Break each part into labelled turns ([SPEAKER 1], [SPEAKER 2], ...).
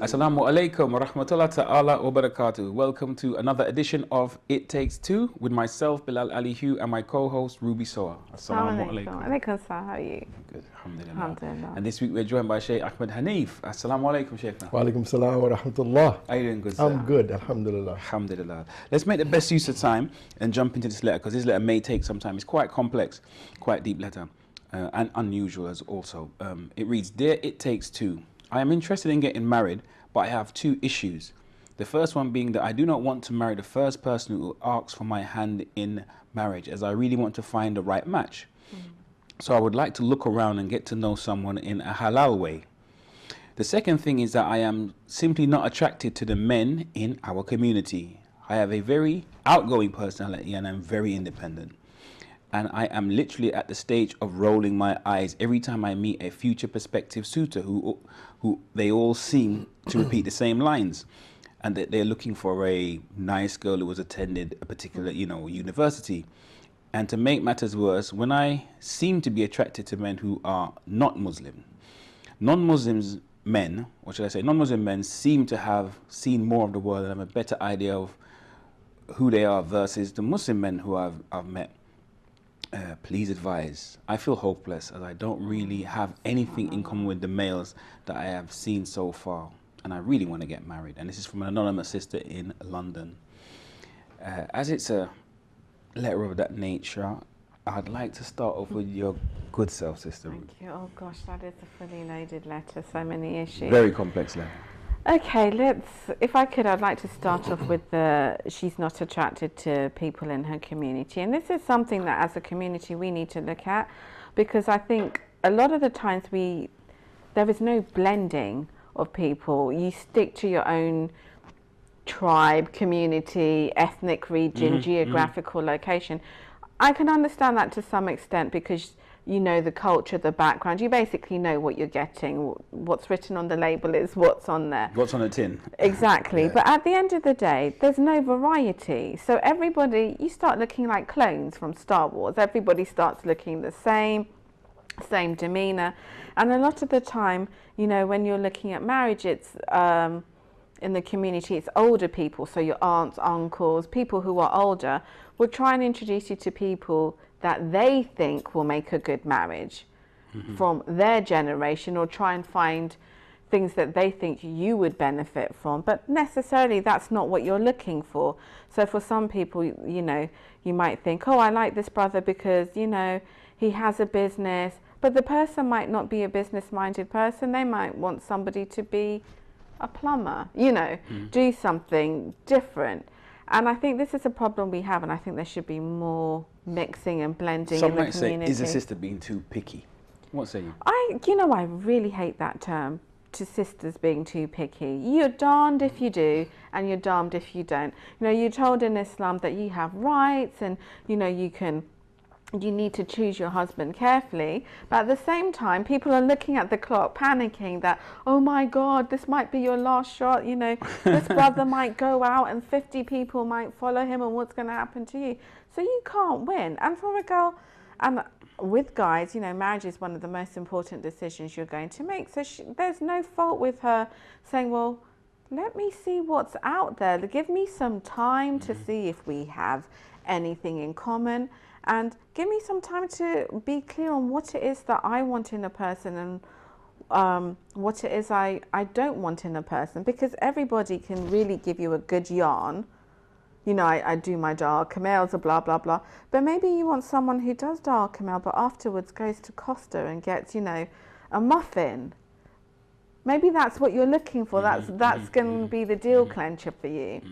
[SPEAKER 1] Assalamu alaikum wa rahmatullahi ta'ala wa barakatuh. Welcome to another edition of It Takes Two with myself, Bilal Ali Hugh, and my co-host, Ruby Soa. Assalamu alaikum.
[SPEAKER 2] Alaikum salam, how are you?
[SPEAKER 1] Good, alhamdulillah.
[SPEAKER 2] Alhamdulillah.
[SPEAKER 1] And this week we're joined by Sheikh Ahmed Hanif. Assalamu alaikum, Sheikhna.
[SPEAKER 3] Wa alaikum salam wa rahmatullah.
[SPEAKER 1] How are you doing, good sir?
[SPEAKER 3] I'm good, alhamdulillah.
[SPEAKER 1] Alhamdulillah. Let's make the best use of time and jump into this letter, because this letter may take some time. It's quite complex, quite deep letter, and unusual as also. It reads, Dear It Takes Two, I am interested in getting married, but I have two issues. The first one being that I do not want to marry the first person who asks for my hand in marriage, as I really want to find the right match. So I would like to look around and get to know someone in a halal way. The second thing is that I am simply not attracted to the men in our community. I have a very outgoing personality and I'm very independent. And I am literally at the stage of rolling my eyes every time I meet a future prospective suitor who they all seem to repeat the same lines, and that they're looking for a nice girl who has attended a particular, university. And to make matters worse, when I seem to be attracted to men who are not Muslim, non-Muslim men seem to have seen more of the world and have a better idea of who they are versus the Muslim men who I've met. Please advise. I feel hopeless as I don't really have anything in common with the males that I have seen so far, and I really want to get married. And this is from an anonymous sister in London. As it's a letter of that nature, I'd like to start off with your good self, sister.
[SPEAKER 2] Thank you. Oh gosh, that is a fully loaded letter, so many issues.
[SPEAKER 1] Very complex letter.
[SPEAKER 2] Okay, if I could, I'd like to start off with she's not attracted to people in her community. And this is something that as a community we need to look at, because I think a lot of the times there is no blending of people. You stick to your own tribe, community, ethnic region, geographical location. I can understand that to some extent because you know the culture, the background. You basically know what you're getting. What's written on the label is what's on there.
[SPEAKER 1] What's on a tin.
[SPEAKER 2] Exactly.
[SPEAKER 1] Yeah.
[SPEAKER 2] But at the end of the day, there's no variety. So you start looking like clones from Star Wars. Everybody starts looking the same demeanor. And a lot of the time, when you're looking at marriage, it's in the community, it's older people. So your aunts, uncles, people who are older will try and introduce you to people that they think will make a good marriage from their generation, or try and find things that they think you would benefit from. But necessarily that's not what you're looking for. So for some people, you might think, oh, I like this brother because, he has a business. But the person might not be a business-minded person. They might want somebody to be a plumber, do something different. And I think this is a problem we have, and I think there should be more mixing and blending in the community.
[SPEAKER 1] Some might say, is a sister being too picky? What say you?
[SPEAKER 2] I really hate that term, to sisters being too picky. You're darned if you do, and you're damned if you don't. You're told in Islam that you have rights, and you need to choose your husband carefully. But at the same time, people are looking at the clock, panicking that, oh my God, this might be your last shot. This brother might go out and 50 people might follow him, and what's going to happen to you? So you can't win. And for a girl, and with guys, marriage is one of the most important decisions you're going to make. So there's no fault with her saying, well, let me see what's out there. Give me some time to see if we have anything in common. And give me some time to be clear on what it is that I want in a person, and what it is I don't want in a person. Because everybody can really give you a good yarn. I do my Dar Kamels, blah, blah, blah. But maybe you want someone who does Dar Kamel, but afterwards goes to Costa and gets, a muffin. Maybe that's what you're looking for. That's going to be the deal clencher for you.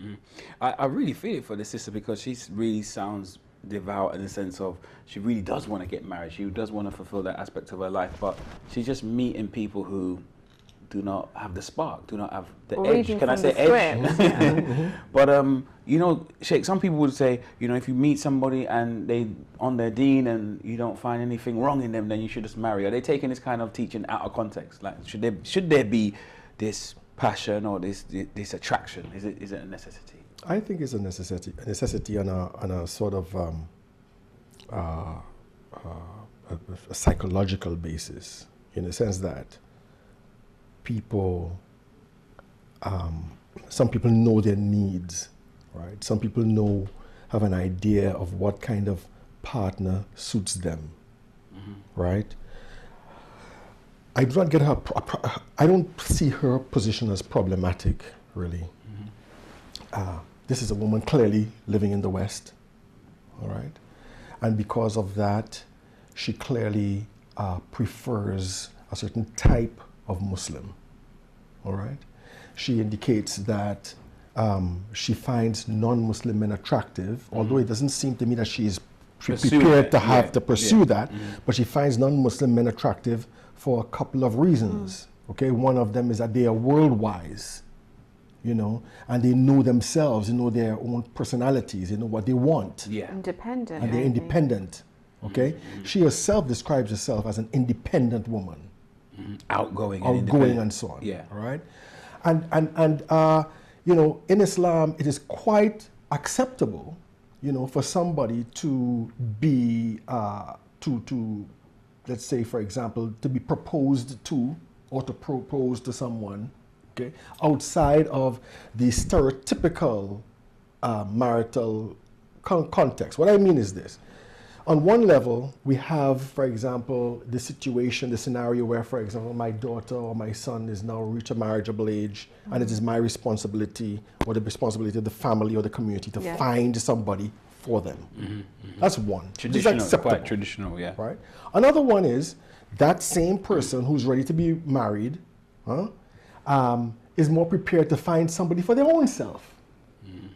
[SPEAKER 1] I really feel it for the sister, because she really sounds devout in the sense of she really does want to get married. She does want to fulfill that aspect of her life, but she's just meeting people who do not have the spark, do not have the edge. Can I say edge? But Sheikh, some people would say, if you meet somebody and they on their deen and you don't find anything wrong in them, then you should just marry. Are they taking this kind of teaching out of context? Like, should there be this passion or this attraction? Is it a necessity?
[SPEAKER 3] I think it's a necessity and a sort of a psychological basis, in the sense that people, some people know their needs, right? Some people have an idea of what kind of partner suits them, right? I do not get her. I don't see her position as problematic, really. This is a woman clearly living in the West, all right, and because of that, she clearly prefers a certain type of Muslim, all right. She indicates that she finds non-Muslim men attractive, although it doesn't seem to me that she is prepared to have to pursue that, but she finds non-Muslim men attractive for a couple of reasons. Okay, one of them is that they are world-wise, you know, and they know themselves, they know their own personalities, they know what they want.
[SPEAKER 1] Yeah.
[SPEAKER 2] Independent.
[SPEAKER 3] And they're independent. Okay, she herself describes herself as an independent woman,
[SPEAKER 1] Outgoing
[SPEAKER 3] and so on.
[SPEAKER 1] Yeah.
[SPEAKER 3] All right, and you know, in Islam, it is quite acceptable, you know, for somebody to be to let's say, for example, to be proposed to or to propose to someone, okay, outside of the stereotypical marital context. What I mean is this. On one level, we have, for example, the scenario where, for example, my daughter or my son is now reached a marriageable age, and it is my responsibility or the responsibility of the family or the community to find somebody for them. That's one.
[SPEAKER 1] Traditional, quite traditional, yeah.
[SPEAKER 3] Right? Another one is that same person who's ready to be married is more prepared to find somebody for their own self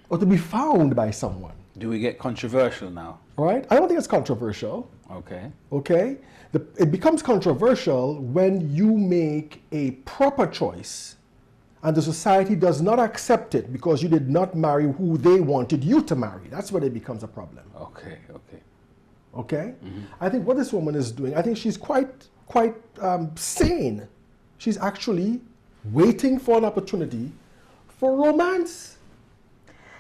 [SPEAKER 3] or to be found by someone.
[SPEAKER 1] Do we get controversial now?
[SPEAKER 3] Right? I don't think it's controversial.
[SPEAKER 1] Okay.
[SPEAKER 3] Okay? It becomes controversial when you make a proper choice and the society does not accept it because you did not marry who they wanted you to marry. That's when it becomes a problem.
[SPEAKER 1] Okay, okay.
[SPEAKER 3] Okay? I think what this woman is doing, I think she's quite sane. She's actually waiting for an opportunity for romance.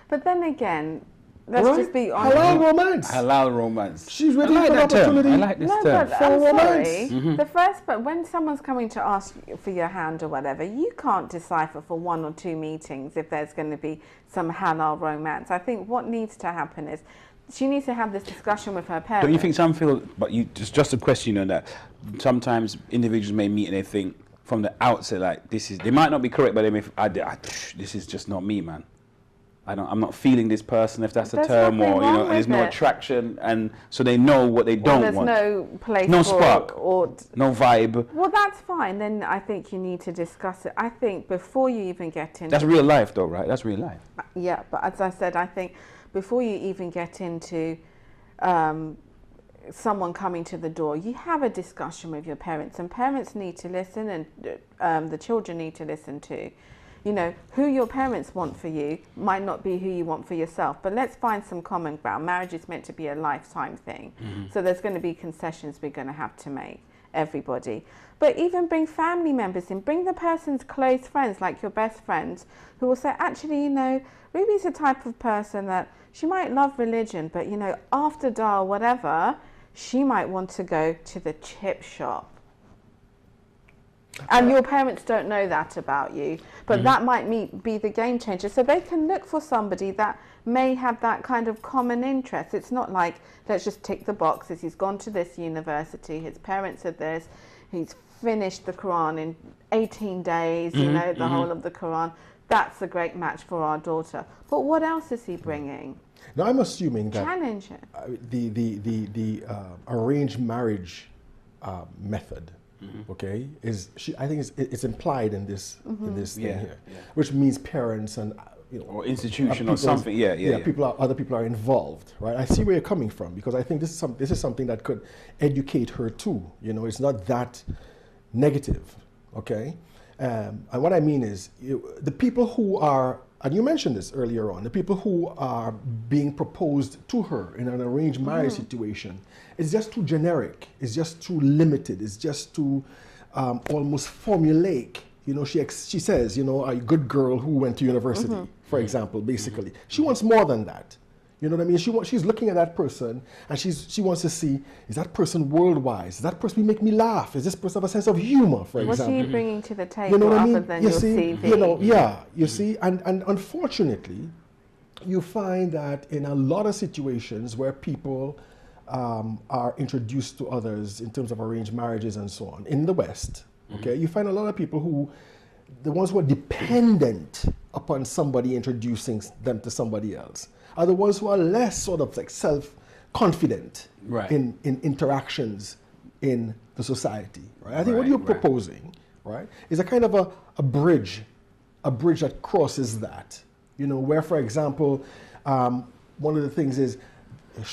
[SPEAKER 2] But then again, let's
[SPEAKER 3] Right?
[SPEAKER 2] just be honest.
[SPEAKER 3] Halal romance.
[SPEAKER 1] Halal romance.
[SPEAKER 3] She's waiting for an
[SPEAKER 1] that term.
[SPEAKER 3] opportunity.
[SPEAKER 1] I like this
[SPEAKER 2] No,
[SPEAKER 1] term.
[SPEAKER 2] but
[SPEAKER 3] For
[SPEAKER 2] I'm
[SPEAKER 3] romance.
[SPEAKER 2] sorry. But when someone's coming to ask you for your hand or whatever, you can't decipher for 1 or 2 meetings if there's going to be some halal romance. I think what needs to happen is she needs to have this discussion with her parents.
[SPEAKER 1] Don't you think some feel, but you just a question on that, sometimes individuals may meet and they think from the outset, like, they might not be correct, but they may, this is just not me, man. I'm not feeling this person, if that's the
[SPEAKER 2] There's
[SPEAKER 1] term,
[SPEAKER 2] nothing
[SPEAKER 1] or, you
[SPEAKER 2] wrong
[SPEAKER 1] know, there's
[SPEAKER 2] with
[SPEAKER 1] no
[SPEAKER 2] it.
[SPEAKER 1] attraction, and so they know what they don't
[SPEAKER 2] there's
[SPEAKER 1] want.
[SPEAKER 2] no place
[SPEAKER 1] No
[SPEAKER 2] for
[SPEAKER 1] spark.
[SPEAKER 2] or
[SPEAKER 1] No vibe.
[SPEAKER 2] well, that's fine. Then I think you need to discuss it. I think before you even get into
[SPEAKER 1] That's real life, though, right? That's real life.
[SPEAKER 2] yeah, but as I said, I think before you even get into someone coming to the door, you have a discussion with your parents, and parents need to listen, and the children need to listen too. You know, who your parents want for you might not be who you want for yourself, but let's find some common ground. Marriage is meant to be a lifetime thing. So there's going to be concessions we're going to have to make, everybody. But even bring family members in, bring the person's close friends, like your best friends, who will say, actually, you know, Ruby's the type of person that she might love religion, but, you know, after Dar, whatever, she might want to go to the chip shop. And your parents don't know that about you, but that might be the game changer. So they can look for somebody that may have that kind of common interest. It's not like, let's just tick the boxes. He's gone to this university, his parents are this, he's finished the Quran in 18 days, you know, the whole of the Quran. That's a great match for our daughter. But what else is he bringing?
[SPEAKER 3] Now, I'm assuming that
[SPEAKER 2] Challenge it.
[SPEAKER 3] the arranged marriage method, okay, I think it's implied in this thing here, which means parents and
[SPEAKER 1] or institution or something.
[SPEAKER 3] Other people are involved, right? I see where you're coming from, because I think this is something that could educate her too. You know, it's not that negative, okay. And what I mean is, the people who are, and you mentioned this earlier on, the people who are being proposed to her in an arranged marriage situation, it's just too generic, it's just too limited, it's just too almost formulaic. You know, she says, you know, a good girl who went to university, for example, basically. She wants more than that. You know what I mean? She's looking at that person and she wants to see, is that person worldwide? Does that person make me laugh? Is this person have a sense of humor, for
[SPEAKER 2] What
[SPEAKER 3] example?
[SPEAKER 2] are you bringing to the table
[SPEAKER 3] You know what I mean?
[SPEAKER 2] other than
[SPEAKER 3] You
[SPEAKER 2] your
[SPEAKER 3] see,
[SPEAKER 2] CV?
[SPEAKER 3] you know, you see, and unfortunately, you find that in a lot of situations where people are introduced to others in terms of arranged marriages and so on, in the West, okay, you find a lot of people who, the ones who are dependent upon somebody introducing them to somebody else, are the ones who are less sort of like self-confident
[SPEAKER 1] Right.
[SPEAKER 3] in interactions in the society. Right? I think what you're proposing, right, is a kind of a bridge that crosses that. You know, where, for example, one of the things is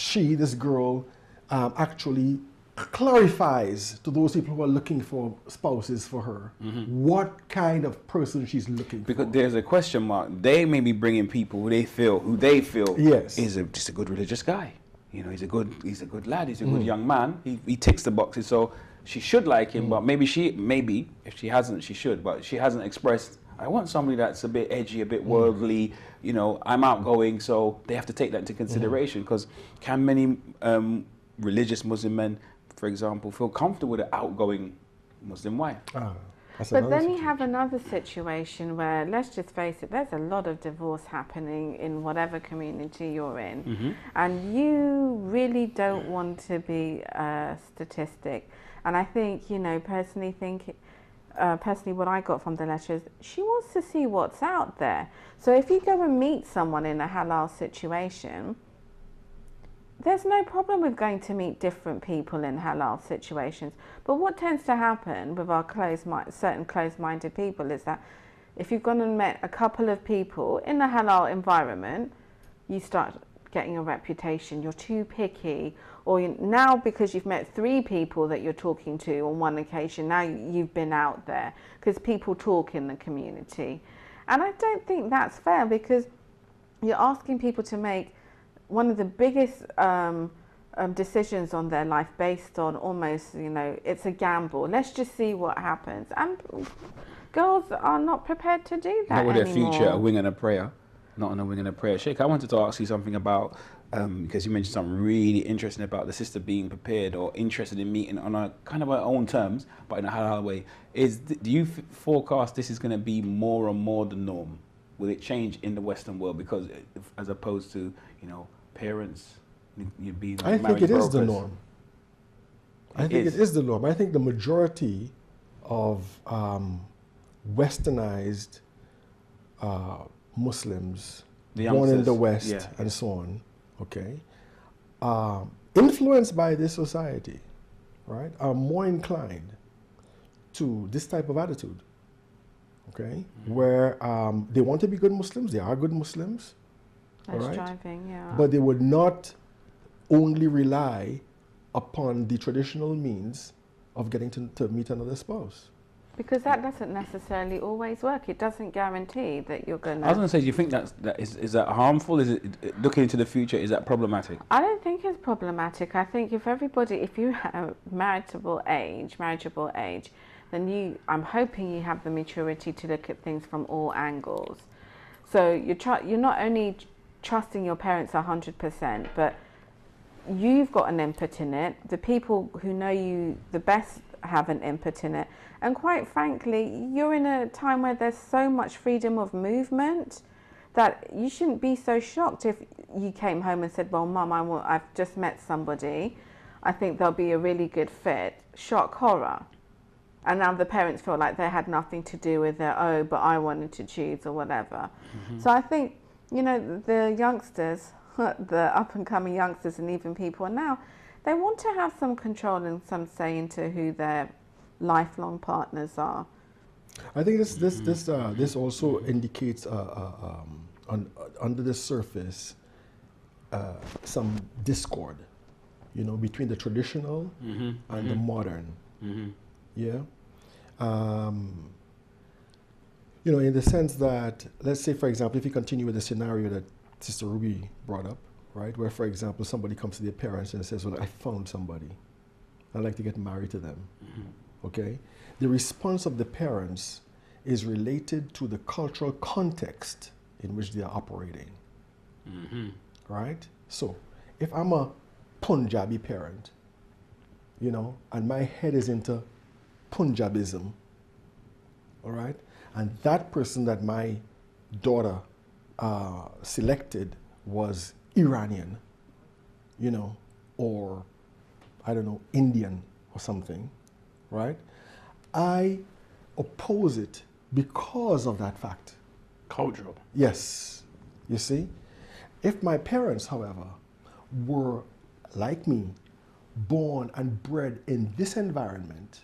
[SPEAKER 3] this girl, actually clarifies to those people who are looking for spouses for her what kind of person she's looking
[SPEAKER 1] Because
[SPEAKER 3] for.
[SPEAKER 1] there's a question mark. They may be bringing people who they feel
[SPEAKER 3] Yes.
[SPEAKER 1] is just a good religious guy. You know, he's a good lad. He's a good young man. He ticks the boxes. So she should like him, but maybe if she hasn't, she should. But she hasn't expressed. I want somebody that's a bit edgy, a bit worldly. You know, I'm outgoing, so they have to take that into consideration. Because can many religious Muslim men, for example, feel comfortable with an outgoing Muslim wife?
[SPEAKER 2] But then you have another situation where, let's just face it, there's a lot of divorce happening in whatever community you're in, and you really don't want to be a statistic. And I think, you know, personally what I got from the letters, she wants to see what's out there. So if you go and meet someone in a halal situation, there's no problem with going to meet different people in halal situations. But what tends to happen with our certain closed-minded people is that if you've gone and met a couple of people in a halal environment, you start getting a reputation. You're too picky. Or now because you've met 3 people that you're talking to on one occasion, now you've been out there because people talk in the community. And I don't think that's fair, because you're asking people to make one of the biggest decisions on their life based on almost, you know, it's a gamble. Let's just see what happens. And girls are not prepared to do that anymore.
[SPEAKER 1] Not with their future, a wing and a prayer. Not on a wing and a prayer. Sheikh, I wanted to ask you something about, because you mentioned something really interesting about the sister being prepared or interested in meeting on a kind of her own terms, but in a halal way. Do you forecast this is going to be more and more the norm? Will it change in the Western world? Because as opposed to, you know, parents, you being
[SPEAKER 3] I think it is the norm. I think it is the norm. I think the majority of westernized Muslims born in the West and so on, okay, influenced by this society, right, are more inclined to this type of attitude, okay, where they want to be good Muslims, they are good Muslims,
[SPEAKER 2] Less driving, yeah.
[SPEAKER 3] but they would not only rely upon the traditional means of getting to meet another spouse.
[SPEAKER 2] Because that doesn't necessarily always work. It doesn't guarantee that you're going to...
[SPEAKER 1] I was going to say, do you think is that harmful? Is it, looking into the future, is that problematic?
[SPEAKER 2] I don't think it's problematic. I think if you have marriageable age, then I'm hoping you have the maturity to look at things from all angles. So you're not only trusting your parents 100%, but you've got an input in it. The people who know you the best have an input in it. And quite frankly, you're in a time where there's so much freedom of movement that you shouldn't be so shocked if you came home and said, well, Mum, I've just met somebody. I think they'll be a really good fit. Shock, horror. And now the parents feel like they had nothing to do with it. But I wanted to choose or whatever. So I think, you know, the youngsters, the up-and-coming youngsters and even people now, they want to have some control and some say into who their lifelong partners are.
[SPEAKER 3] I think this also indicates under the surface some discord, you know, between the traditional and the modern. Yeah. You know, in the sense that, let's say, for example, if you continue with the scenario that Sister Ruby brought up, right, where, for example, somebody comes to their parents and says, well, I found somebody. I'd like to get married to them. Okay? The response of the parents is related to the cultural context in which they are operating. Right? So, if I'm a Punjabi parent, you know, and my head is into Punjabism, all right, and that person that my daughter selected was Iranian, you know, or I don't know, Indian or something, right? I oppose it because of that fact.
[SPEAKER 1] Cultural.
[SPEAKER 3] Yes, you see? If my parents, however, were like me, born and bred in this environment,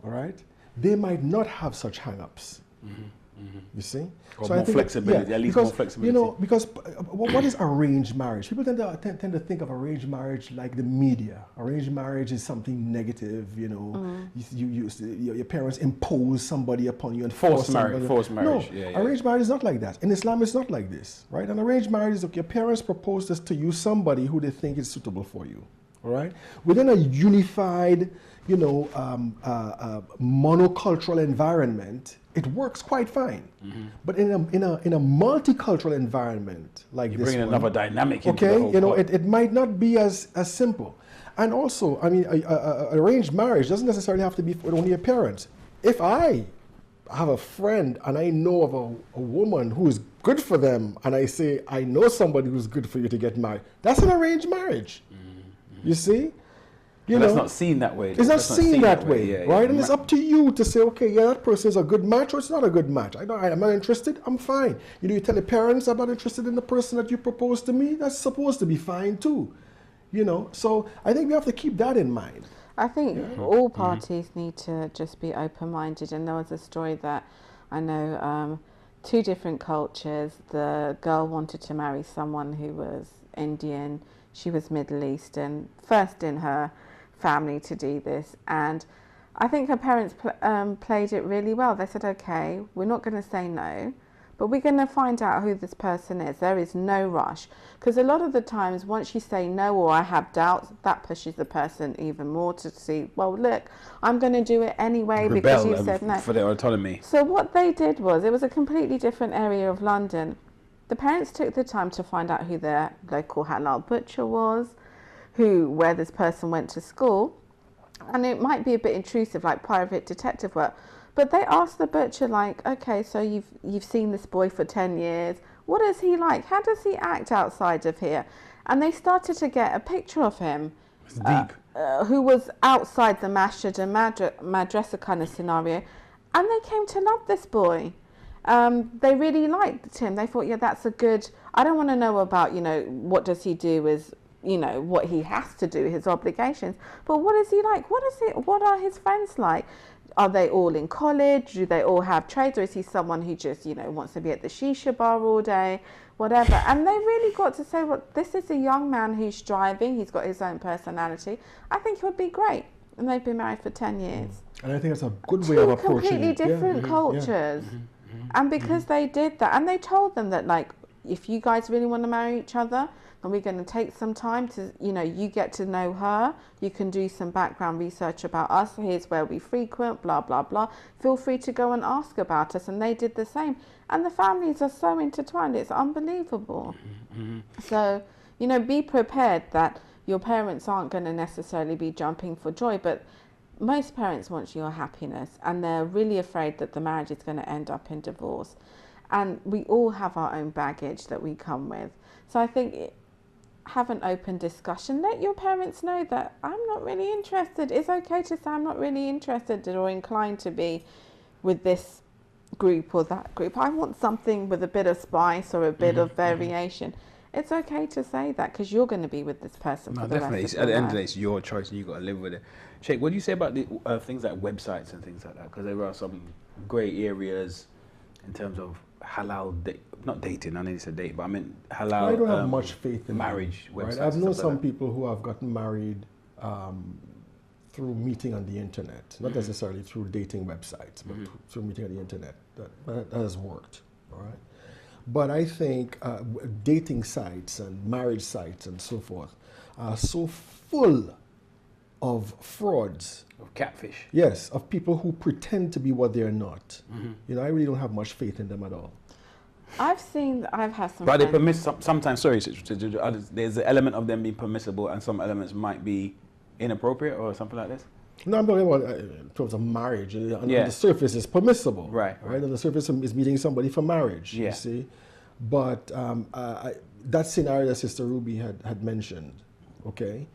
[SPEAKER 3] all right, they might not have such hang-ups. You see?
[SPEAKER 1] Or
[SPEAKER 3] I
[SPEAKER 1] more
[SPEAKER 3] think
[SPEAKER 1] flexibility, at least more flexibility.
[SPEAKER 3] You know, because what is arranged marriage? People tend to think of arranged marriage like the media. Arranged marriage is something negative, you know. Your parents impose somebody upon you and force marriage.
[SPEAKER 1] Forced marriage.
[SPEAKER 3] No,
[SPEAKER 1] Yeah.
[SPEAKER 3] arranged marriage is not like that. In Islam, it's not like this, right? An arranged marriage is, your parents propose this to you, somebody who they think is suitable for you, all right? Within a unified, you know, monocultural environment, it works quite fine. But in a multicultural environment like
[SPEAKER 1] You
[SPEAKER 3] this
[SPEAKER 1] bring
[SPEAKER 3] one,
[SPEAKER 1] another dynamic into the
[SPEAKER 3] okay,
[SPEAKER 1] whole
[SPEAKER 3] you know,
[SPEAKER 1] pot.
[SPEAKER 3] it might not be as simple. And also, I mean, arranged marriage doesn't necessarily have to be with only your parents. If I have a friend and I know of a woman who is good for them, and I say, I know somebody who's good for you to get married, that's an arranged marriage. You see? You
[SPEAKER 1] But
[SPEAKER 3] know,
[SPEAKER 1] that's not seen that way.
[SPEAKER 3] it's not
[SPEAKER 1] That's
[SPEAKER 3] seen that way,
[SPEAKER 1] Yeah,
[SPEAKER 3] right?
[SPEAKER 1] yeah.
[SPEAKER 3] And it's up to you to say, okay, yeah, that person is a good match or it's not a good match. I'm not interested, I'm fine. You know, you tell the parents I'm not interested in the person that you propose to me, that's supposed to be fine too. You know, so I think we have to keep that in mind.
[SPEAKER 2] I think all parties need to just be open-minded. And there was a story that I know, two different cultures. The girl wanted to marry someone who was Indian. She was Middle Eastern, first in her family to do this. And I think her parents played it really well. They said, okay, we're not going to say no, but we're going to find out who this person is. There is no rush. Because a lot of the times, once you say no or I have doubts, that pushes the person even more to see, well, look, I'm going to do it anyway because you said no.
[SPEAKER 1] For their autonomy.
[SPEAKER 2] So what they did was, it was a completely different area of London. The parents took the time to find out who their local halal butcher was, where this person went to school. And it might be a bit intrusive, like private detective work. But they asked the butcher, like, okay, so you've seen this boy for 10 years. What is he like? How does he act outside of here? And they started to get a picture of him.
[SPEAKER 1] It's deep.
[SPEAKER 2] Who was outside the masjid and madrasa kind of scenario. And they came to love this boy. They really liked him. They thought, yeah, that's a good... I don't want to know about, you know, what does he do as... you know, what he has to do, his obligations. But what is he like? What are his friends like? Are they all in college? Do they all have trades? Or is he someone who just, you know, wants to be at the shisha bar all day, whatever? And they really got to say, well, this is a young man who's striving. He's got his own personality. I think it would be great. And they've been married for 10 years.
[SPEAKER 3] And I think that's a good way of approaching
[SPEAKER 2] completely
[SPEAKER 3] it.
[SPEAKER 2] different cultures. And because they did that, and they told them that, like, if you guys really want to marry each other, and we're going to take some time to, you know, you get to know her. You can do some background research about us. Here's where we frequent, blah, blah, blah. Feel free to go and ask about us. And they did the same. And the families are so intertwined. It's unbelievable. So, you know, be prepared that your parents aren't going to necessarily be jumping for joy. But most parents want your happiness. And they're really afraid that the marriage is going to end up in divorce. And we all have our own baggage that we come with. So I think... have an open discussion. Let your parents know that I'm not really interested. It's okay to say I'm not really interested or inclined to be with this group or that group. I want something with a bit of spice or a bit of variation. It's okay to say that because you're going to be with this person for the
[SPEAKER 1] Definitely.
[SPEAKER 2] rest of
[SPEAKER 1] At the
[SPEAKER 2] your
[SPEAKER 1] end of the day,
[SPEAKER 2] life.
[SPEAKER 1] it's your choice and you've got to live with it. Sheikh, what do you say about the things like websites and things like that? Because there are some grey areas in terms of halal, not dating, I know it's a date, but I mean halal.
[SPEAKER 3] I don't have much faith in
[SPEAKER 1] marriage
[SPEAKER 3] them,
[SPEAKER 1] websites.
[SPEAKER 3] right? I've known
[SPEAKER 1] stuff
[SPEAKER 3] some
[SPEAKER 1] like that.
[SPEAKER 3] people who have gotten married through meeting on the internet, not necessarily through dating websites, but through meeting on the internet. That has worked, all right? But I think dating sites and marriage sites and so forth are so full of frauds.
[SPEAKER 1] Of catfish.
[SPEAKER 3] Yes, of people who pretend to be what they're not. You know, I really don't have much faith in them at all.
[SPEAKER 2] I've had some.
[SPEAKER 1] But they
[SPEAKER 2] friends-
[SPEAKER 1] permit sometimes. Sorry, there's an element of them being permissible, and some elements might be inappropriate or something like this.
[SPEAKER 3] No, I'm talking about in terms of marriage. On
[SPEAKER 1] Yeah.
[SPEAKER 3] the surface, it's permissible.
[SPEAKER 1] Right.
[SPEAKER 3] On the surface, is meeting somebody for marriage.
[SPEAKER 1] Yeah.
[SPEAKER 3] You see, but that scenario that Sister Ruby had mentioned, okay,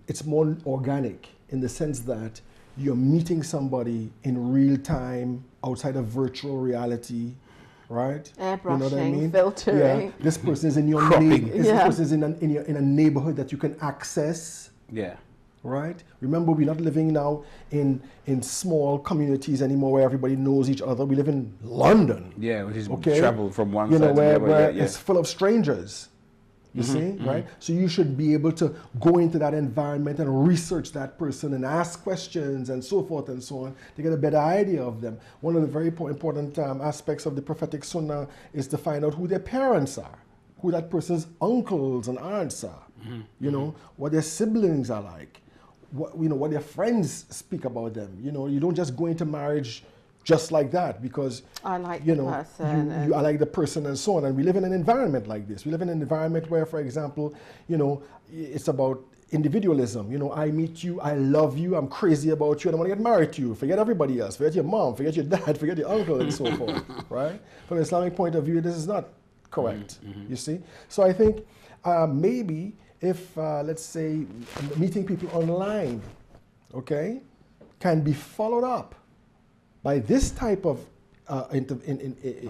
[SPEAKER 3] it's more organic in the sense that you're meeting somebody in real time outside of virtual reality. Right?
[SPEAKER 2] Airbrushing, filtering.
[SPEAKER 3] Yeah. This person is in your
[SPEAKER 1] Cropping.
[SPEAKER 3] neighborhood. This
[SPEAKER 2] Yeah.
[SPEAKER 3] person is in a neighborhood that you can access.
[SPEAKER 1] Yeah.
[SPEAKER 3] Right? Remember, we're not living now in small communities anymore where everybody knows each other. We live in London.
[SPEAKER 1] Yeah, which is
[SPEAKER 3] Okay?
[SPEAKER 1] travel from one
[SPEAKER 3] You
[SPEAKER 1] side
[SPEAKER 3] know,
[SPEAKER 1] to the other.
[SPEAKER 3] where
[SPEAKER 1] Yeah.
[SPEAKER 3] it's full of strangers. You see, right? So you should be able to go into that environment and research that person and ask questions and so forth and so on to get a better idea of them. One of the very important aspects of the prophetic sunnah is to find out who their parents are, who that person's uncles and aunts are, you know, what their siblings are like, what their friends speak about them. You know, you don't just go into marriage just like that because
[SPEAKER 2] I like
[SPEAKER 3] you
[SPEAKER 2] the
[SPEAKER 3] know
[SPEAKER 2] person and-
[SPEAKER 3] I like the person and so on. And we live in an environment like this. We live in an environment where, for example, you know, it's about individualism. You know, I meet you, I love you, I'm crazy about you, and I want to get married to you. Forget everybody else. Forget your mom, forget your dad, forget your uncle, and so forth. Right? From an Islamic point of view, this is not correct. You see? So I think maybe if, let's say, meeting people online, okay, can be followed up by this type of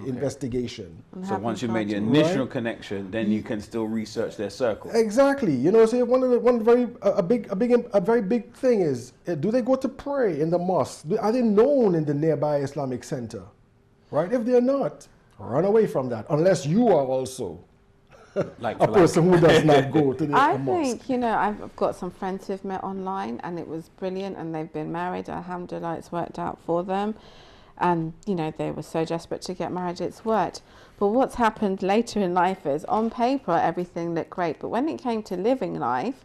[SPEAKER 3] investigation.
[SPEAKER 2] and
[SPEAKER 1] So
[SPEAKER 2] having
[SPEAKER 1] once you've made the
[SPEAKER 2] contact.
[SPEAKER 1] initial
[SPEAKER 3] Right.
[SPEAKER 1] connection, then you can still research their circle.
[SPEAKER 3] Exactly. You know, so a very big thing is, do they go to pray in the mosque? Are they known in the nearby Islamic center? Right? If they're not, run away from that. Unless you are also
[SPEAKER 1] Like
[SPEAKER 3] a
[SPEAKER 1] for like.
[SPEAKER 3] person who does not go to the
[SPEAKER 2] I
[SPEAKER 3] mosque.
[SPEAKER 2] think, you know, I've got some friends who've met online and it was brilliant and they've been married. Alhamdulillah, it's worked out for them. And, you know, they were so desperate to get married, it's worked. But what's happened later in life is, on paper, everything looked great. But when it came to living life,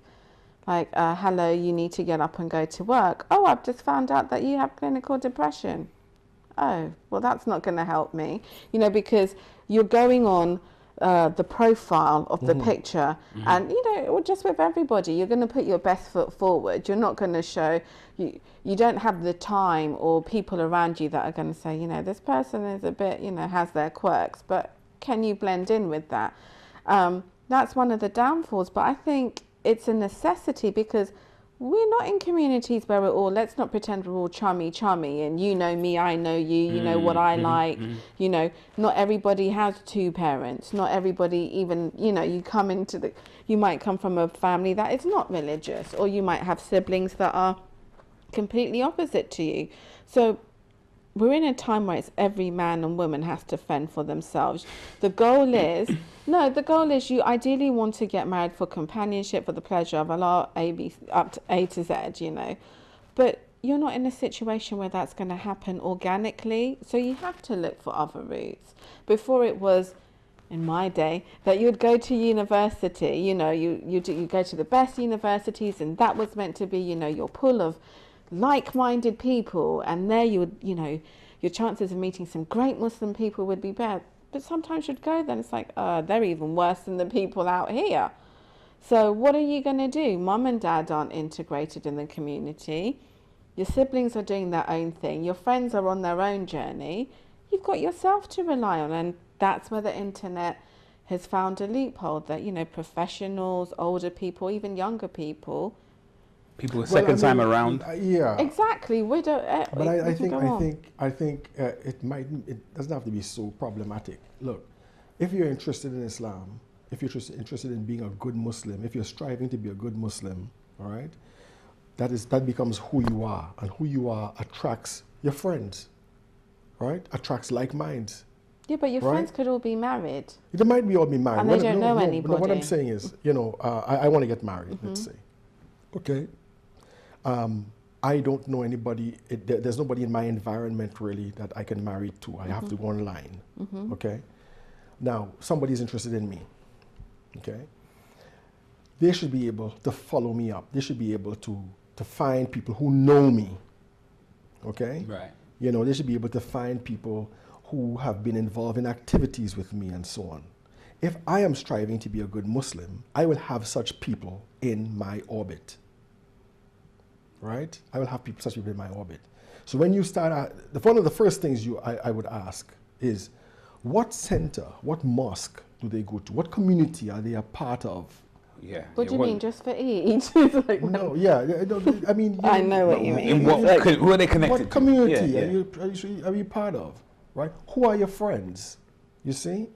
[SPEAKER 2] like, hello, you need to get up and go to work. Oh, I've just found out that you have clinical depression. Oh, well, that's not going to help me. You know, because you're going on the profile of the picture and, you know, just with everybody, you're going to put your best foot forward. You're not going to show, you don't have the time or people around you that are going to say, you know, this person is a bit, you know, has their quirks, but can you blend in with that? That's one of the downfalls, but I think it's a necessity because we're not in communities where we're all, let's not pretend we're all chummy and you know me, I know you, you know what I like. You know, not everybody has two parents. Not everybody even, you know, you might come from a family that is not religious, or you might have siblings that are completely opposite to you. So we're in a time where it's every man and woman has to fend for themselves. The goal is, you ideally want to get married for companionship, for the pleasure of Allah, up to A to Z, you know. But you're not in a situation where that's going to happen organically. So you have to look for other routes. Before it was, in my day, that you would go to university, you know, you go to the best universities and that was meant to be, you know, your pool of like-minded people, and there you would, you know, your chances of meeting some great Muslim people would be better. But sometimes you'd go then, it's like, they're even worse than the people out here. So what are you going to do? Mum and dad aren't integrated in the community. Your siblings are doing their own thing. Your friends are on their own journey. You've got yourself to rely on, and that's where the internet has found a loophole that, you know, professionals, older people, even younger people,
[SPEAKER 1] People a
[SPEAKER 3] Well,
[SPEAKER 1] second
[SPEAKER 3] I
[SPEAKER 1] time
[SPEAKER 3] mean,
[SPEAKER 1] around.
[SPEAKER 3] Yeah.
[SPEAKER 2] exactly,
[SPEAKER 3] But I think it doesn't have to be so problematic. Look, if you're interested in Islam, if you're interested in being a good Muslim, if you're striving to be a good Muslim, all right, that becomes who you are, and who you are attracts your friends, right? Attracts like minds.
[SPEAKER 2] Yeah, but your
[SPEAKER 3] Right?
[SPEAKER 2] friends could all be married.
[SPEAKER 3] They might be all be married.
[SPEAKER 2] And they don't know
[SPEAKER 3] But what
[SPEAKER 2] anybody.
[SPEAKER 3] I'm saying is, you know, I want to get married, let's say. Okay. I don't know anybody. There's nobody in my environment really that I can marry to. I have to go online. Okay. Now, somebody's interested in me. Okay. They should be able to follow me up. They should be able to find people who know me. Okay.
[SPEAKER 1] Right.
[SPEAKER 3] You know, they should be able to find people who have been involved in activities with me and so on. If I am striving to be a good Muslim, I will have such people in my orbit. Right? I will have such people in my orbit. So when you start, one of the first things I would ask is, what center, what mosque do they go to? What community are they a part of?
[SPEAKER 1] Yeah.
[SPEAKER 2] What do you mean, just for Eid? Like,
[SPEAKER 3] No, yeah, I mean...
[SPEAKER 2] I know what you mean.
[SPEAKER 1] In what, who are they connected
[SPEAKER 3] What community
[SPEAKER 1] to?
[SPEAKER 3] are you part of, right? Who are your friends, you see,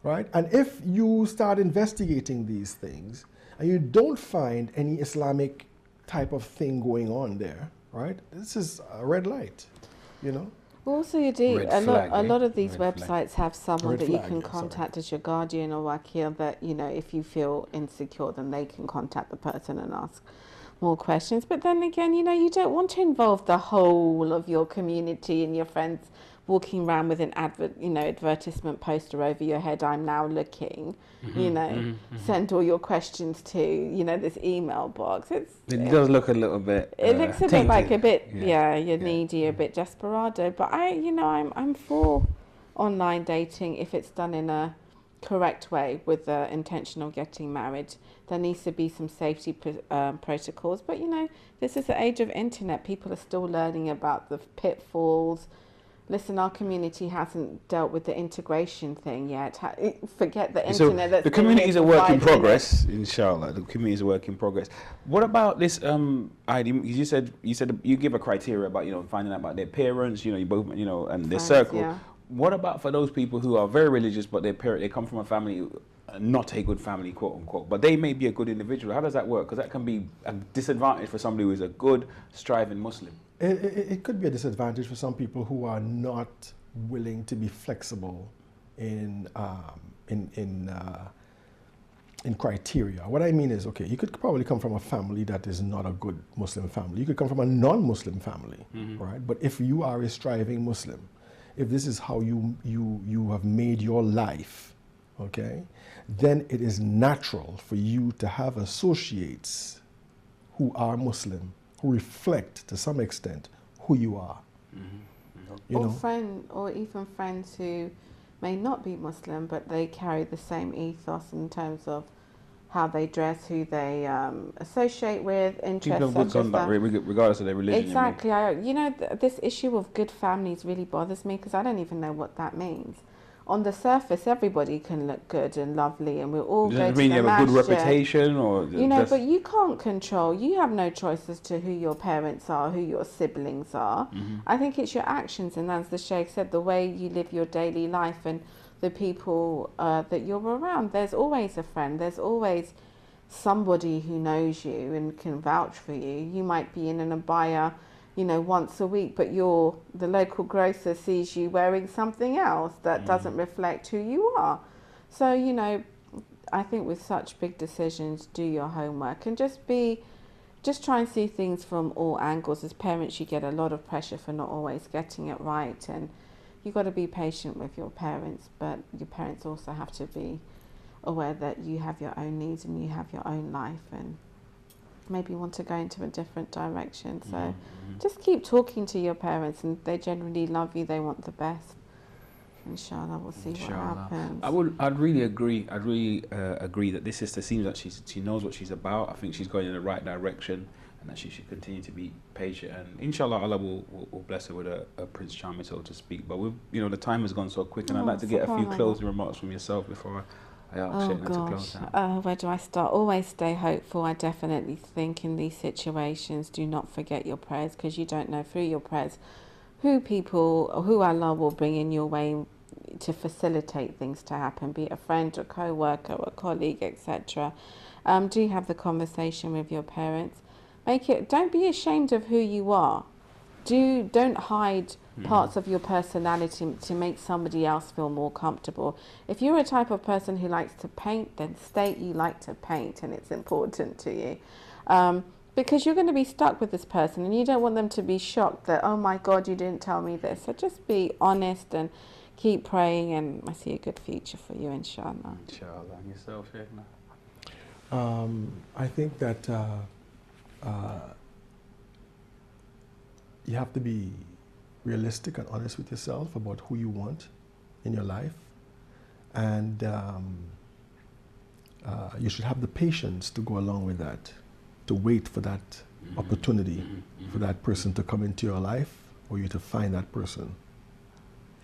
[SPEAKER 3] right? And if you start investigating these things and you don't find any Islamic type of thing going on there, right? This is a red light, you know?
[SPEAKER 2] Well, also, you do.
[SPEAKER 1] Red
[SPEAKER 2] A
[SPEAKER 1] flag,
[SPEAKER 2] lot
[SPEAKER 1] eh?
[SPEAKER 2] of these
[SPEAKER 1] Red
[SPEAKER 2] websites have someone
[SPEAKER 3] Red
[SPEAKER 2] that
[SPEAKER 3] flag,
[SPEAKER 2] you can
[SPEAKER 3] yeah, sorry.
[SPEAKER 2] contact as your guardian or wakil that, you know, if you feel insecure, then they can contact the person and ask more questions. But then again, you know, you don't want to involve the whole of your community and your friends walking around with an advertisement poster over your head. I'm now looking, you know, send all your questions to, you know, this email box.
[SPEAKER 1] It does look a little bit.
[SPEAKER 2] It looks a bit like a bit, you're
[SPEAKER 1] Yeah.
[SPEAKER 2] needy, a bit desperado. But I'm for online dating if it's done in a correct way with the intention of getting married. There needs to be some safety protocols. But, you know, this is the age of internet. People are still learning about the pitfalls. Listen, our community hasn't dealt with the integration thing yet. Forget the internet.
[SPEAKER 1] So the community is a work in progress, inshallah. The community is a work in progress. What about this idea? You said you give a criteria about, you know, finding out about their parents, you know, you both, you know, and their circle.
[SPEAKER 2] Yeah.
[SPEAKER 1] What about for those people who are very religious, but they come from a family, not a good family, quote unquote, but they may be a good individual? How does that work? Because that can be a disadvantage for somebody who is a good, striving Muslim.
[SPEAKER 3] It could be a disadvantage for some people who are not willing to be flexible in criteria. What I mean is, okay, you could probably come from a family that is not a good Muslim family. You could come from a non-Muslim family, right? But if you are a striving Muslim, if this is how you have made your life, okay, then it is natural for you to have associates who are Muslim, who reflect to some extent who you are. You know?
[SPEAKER 2] Or even friends who may not be Muslim, but they carry the same ethos in terms of how they dress, who they associate with, interests.
[SPEAKER 1] People have good conduct, regardless of their religion.
[SPEAKER 2] Exactly. This issue of good families really bothers me because I don't even know what that means. On the surface, everybody can look good and lovely, and we'll all go to the masjid.
[SPEAKER 1] Does it mean you have a good reputation, or
[SPEAKER 2] you know? But you can't control. You have no choice as to who your parents are, who your siblings are. I think it's your actions, and as the Sheikh said, the way you live your daily life and the people that you're around. There's always a friend. There's always somebody who knows you and can vouch for you. You might be in an abaya, you know, once a week, but the local grocer sees you wearing something else that doesn't reflect who you are. So, you know, I think with such big decisions, do your homework and just try and see things from all angles. As parents, you get a lot of pressure for not always getting it right, and you've got to be patient with your parents, but your parents also have to be aware that you have your own needs and you have your own life, and maybe want to go into a different direction. So just keep talking to your parents, and they generally love you. They want the best. Inshallah, we'll see what happens.
[SPEAKER 1] I'd really agree. I'd really agree that this sister seems like she knows what she's about. I think she's going in the right direction, and that she should continue to be patient. And inshallah, Allah will bless her with a Prince Charming, so to speak. But the time has gone so quick, and I'd like to get a few closing remarks from yourself before I ask Shayna to close out.
[SPEAKER 2] Where do I start? Always stay hopeful. I definitely think in these situations, do not forget your prayers, because you don't know through your prayers who Allah will bring in your way to facilitate things to happen, be it a friend, a co-worker, a colleague, etc. Do have the conversation with your parents. Don't be ashamed of who you are. Don't hide parts of your personality to make somebody else feel more comfortable. If you're a type of person who likes to paint, then state you like to paint and it's important to you. Because you're going to be stuck with this person and you don't want them to be shocked that, oh my God, you didn't tell me this. So just be honest and keep praying, and I see a good future for you, inshallah.
[SPEAKER 1] Inshallah. And yourself, Shayna?
[SPEAKER 3] I think that you have to be realistic and honest with yourself about who you want in your life. And you should have the patience to go along with that, to wait for that opportunity, for that person to come into your life, or you to find that person.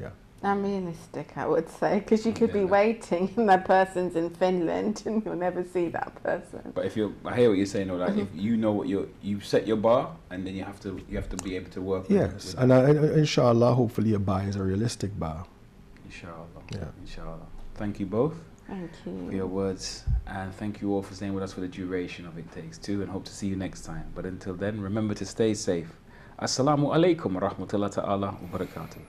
[SPEAKER 3] Yeah.
[SPEAKER 2] I'm realistic, I would say, because you could be waiting and that person's in Finland and you'll never see that person.
[SPEAKER 1] But I hear what you're saying, though, like if you know what you set your bar, and then you have to be able to work.
[SPEAKER 3] Yes, and inshallah, hopefully your bar is a realistic bar.
[SPEAKER 1] Inshallah.
[SPEAKER 3] Yeah.
[SPEAKER 1] Inshallah. Thank you both.
[SPEAKER 2] Thank you.
[SPEAKER 1] For your words, and thank you all for staying with us for the duration of It Takes Two, and hope to see you next time. But until then, remember to stay safe. Assalamu alaikum wa rahmatullahi ta'ala wa barakatuh.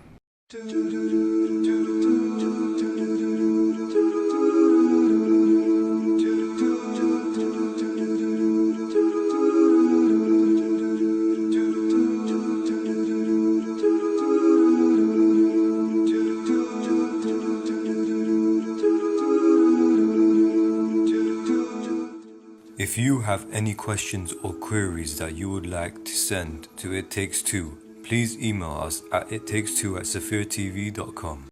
[SPEAKER 4] If you have any questions or queries that you would like to send to It Takes Two, please email us at ittakes2@safirtv.com.